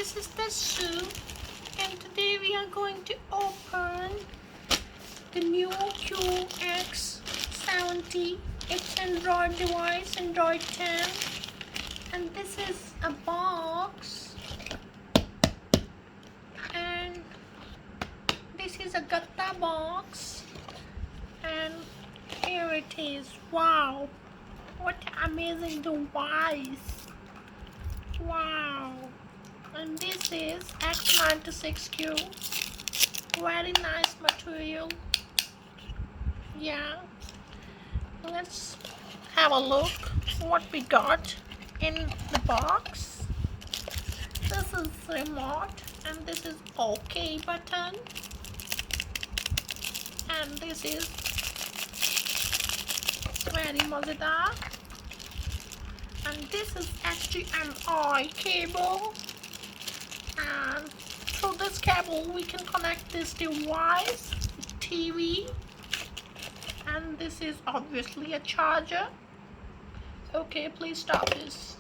this is the Sue, and today we are going to open the new X90. It's Android device, Android 10, and this is a box, and this is a gatta box, and here it is. Wow, what amazing device! Wow. And this is X96Q. Very nice material. Yeah. Let's have a look what we got in the box. This is remote, and this is OK button, and this is very Mozilla, and this is HDMI cable. And through this cable we can connect this device, TV, and this is obviously a charger. Okay, please stop this.